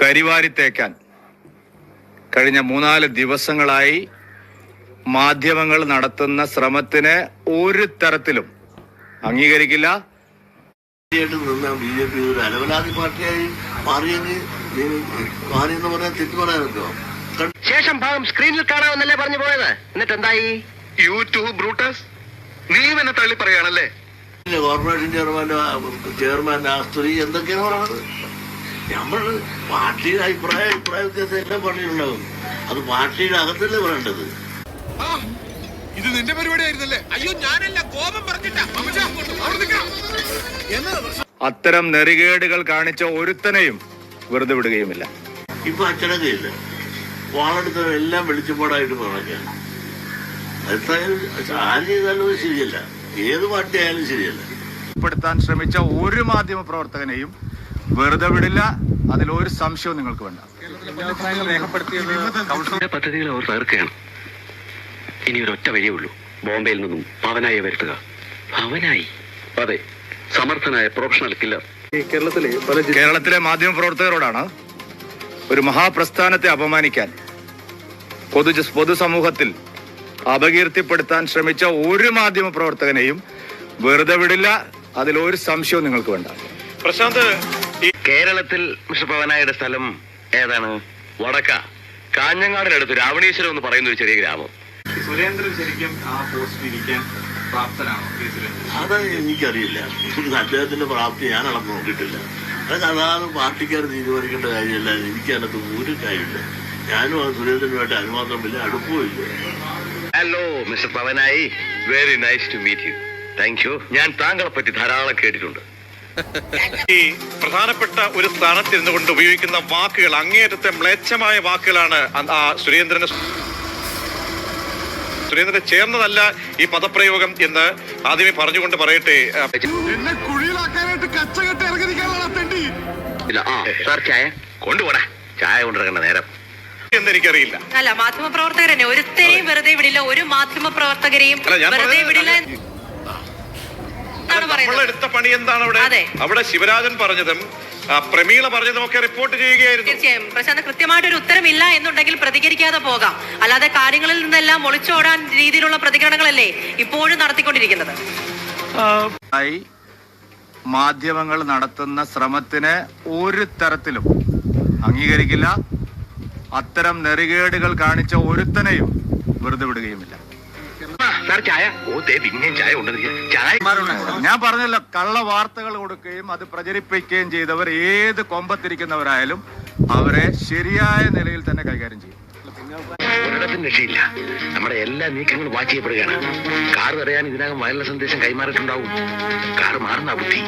കരിവാരിത്തേക്കാൻ കഴിഞ്ഞ 3-4 ദിവസങ്ങളായി മാധ്യമങ്ങൾ നടത്തുന്ന ശ്രമത്തിന് ഒരു തരത്തിലും അംഗീകരിക്കില്ല. ബി.ജെ.പി. ഒരു അലവലാതി പാർട്ടിയായി മാറിയെന്ന് പറയാൻ തെറ്റു പറയാനല്ലോ. ശേഷം ഭാഗം സ്ക്രീനിൽ കാണാമെന്നല്ലേ പറഞ്ഞു പോയത്. എന്നിട്ട് എന്തായി? യൂട്യൂബ് ബ്രൂട്ടസ്, നീ എന്നെ തള്ളി പറയാണല്ലേ? കോർപ്പറേഷൻ ചെയർമാൻ ആ സ്ത്രീ എന്തൊക്കെയാണ് പറയുന്നത്? നമ്മൾ പാർട്ടിയുടെ അഭിപ്രായ വ്യത്യാസം എല്ലാം പറഞ്ഞിട്ടുണ്ടാകും. അത് പാർട്ടിയുടെ അകത്തല്ലേ പറയേണ്ടത്. ഇത് നിന്റെ പരിപാടിയായിരുന്നല്ലേ? അയ്യോ ഞാനല്ല, കോപം പറഞ്ഞിട്ടാ. അത്തരം നെറികേടുകൾ കാണിച്ച ഒരുത്തനെയും വെറുതെ വിടുകയുമില്ല. ഇപ്പൊ അച്ചടക്കയില്ല, വാളെടുത്ത എല്ലാം വെളിച്ചപ്പാടായിട്ട് പറഞ്ഞാൽ ആര് ചെയ്താലും ശരിയല്ല, ഏത് പാർട്ടി ആയാലും ശരിയല്ല. പ്പെടുത്താൻ ശ്രമിച്ച ഒരു മാധ്യമ പ്രവർത്തകനെയും വെറുതെ വിടില്ല, അതിലൊരു സംശയവും നിങ്ങൾക്ക് വേണ്ട. പദ്ധതികൾ അവർ തകർക്കുകയാണ്. ഇനി ഒരൊറ്റ വഴിയേ ഉള്ളൂ, ബോംബെയിൽ നിന്നും പവനായി വരുത്തുക. പവനായി? അതെ, സമർത്ഥനായ പ്രൊഫഷണൽ കില്ലർ. കേരളത്തിലെ മാധ്യമ പ്രവർത്തകരോടാണ് ഒരു മഹാപ്രസ്ഥാനത്തെ അപമാനിക്കാൻ, പൊതുസമൂഹത്തിൽ അപകീർത്തിപ്പെടുത്താൻ ശ്രമിച്ച ഒരു മാധ്യമ പ്രവർത്തകനെയും വെറുതെ വിടില്ല, അതിലൊരു സംശയവും നിങ്ങൾക്ക് വേണ്ട. പ്രശാന്ത്, കേരളത്തിൽ മിസ്റ്റർ പവനായുടെ സ്ഥലം ഏതാണ്? വടക്ക കാഞ്ഞങ്ങാടിനടുത്ത് രാവണീശ്വരം എന്ന് പറയുന്ന ഒരു ചെറിയ ഗ്രാമം. സുരേന്ദ്രൻ ശരിക്കും ആ പോസ്റ്റിൽ ഇരിക്കാൻ പ്രാപ്തനാണോ? അത് എനിക്കറിയില്ല. അദ്ദേഹത്തിന്റെ പ്രാപ്തി ഞാൻ അളന്ന് നോക്കിയിട്ടില്ല. അതാത് പാർട്ടിക്കാർ തീരുമാനിക്കേണ്ട കാര്യമല്ല. എനിക്കതിനകത്ത് ഒരു കാര്യമില്ല. ഞാനും ആ സുരേന്ദ്രനുമായിട്ട് അനുമാത്രം വലിയ അടുപ്പമില്ല. Hello mister Pavanayi, very nice to meet you. Thank you. ഞാൻ താങ്കളെ പറ്റി ധാരാളം കേട്ടിട്ടുണ്ട്. ഈ പ്രധാനപ്പെട്ട ഒരു സ്ഥാനത്തിരുന്നു കൊണ്ട് ഉപയോഗിക്കുന്ന വാക്കുകൾ അങ്ങേയറ്റത്തെ മ്ലേച്ഛമായ വാക്കുകളാണ്. സുരേന്ദ്രന് ചേർന്നതല്ല ഈ പദപ്രയോഗം എന്ന് ആദ്യമേ പറഞ്ഞുകൊണ്ട് പറയട്ടെ. ചായ കൊണ്ടുപോടാ, ചായ കൊണ്ടിറങ്ങേണ്ട നേരം എന്നെനിക്കറിയില്ല. അല്ല, മാധ്യമ പ്രവർത്തകരെ ഒരുത്തരെയും വെറുതെ വിടില്ല, ഒരു മാധ്യമ പ്രവർത്തകരെയും വെറുതെ വിടില്ല. നമ്മളെടുത്ത പണി എന്താണ് അവിടെ ശിവരാജൻ പറഞ്ഞതും പ്രമീള പറഞ്ഞതും ഒക്കെ റിപ്പോർട്ട് ചെയ്യുകയായിരുന്നു. തീർച്ചയായും പ്രശാന്ത്, കൃത്യമായിട്ടൊരു ഉത്തരമില്ല എന്നുണ്ടെങ്കിൽ പ്രതികരിക്കാതെ പോകാം. അല്ലാതെ കാര്യങ്ങളിൽ നിന്നെല്ലാം ഒളിച്ചോടാൻ രീതിയിലുള്ള പ്രതികരണങ്ങളല്ലേ ഇപ്പോഴും നടത്തിക്കൊണ്ടിരിക്കുന്നത്. മാധ്യമങ്ങൾ നടത്തുന്ന ശ്രമത്തിന് ഒരു തരത്തിലും അംഗീകരിക്കില്ല. അത്തരം നെറികേടുകൾ കാണിച്ച ഒരുത്തനെയും വെറുതെ വിടുകയുമില്ല. ചായ പിന്നെയും ചായ ചായ. ഞാൻ പറഞ്ഞല്ലോ, കള്ള വാർത്തകൾ കൊടുക്കുകയും അത് പ്രചരിപ്പിക്കുകയും ചെയ്തവർ ഏത് കൊമ്പത്തിരിക്കുന്നവരായാലും അവരെ ശരിയായ നിലയിൽ തന്നെ കൈകാര്യം ചെയ്യും. ഒരിടത്തും രക്ഷയില്ല. നമ്മുടെ എല്ലാ നീക്കങ്ങളും വാച്ച് ചെയ്യപ്പെടുകയാണ്. കാർ തടയാൻ ഇതിനകം വയർലെസ് സന്ദേശം കൈമാറിയിട്ടുണ്ടാവും. കാർ മാറുന്ന ബുദ്ധി.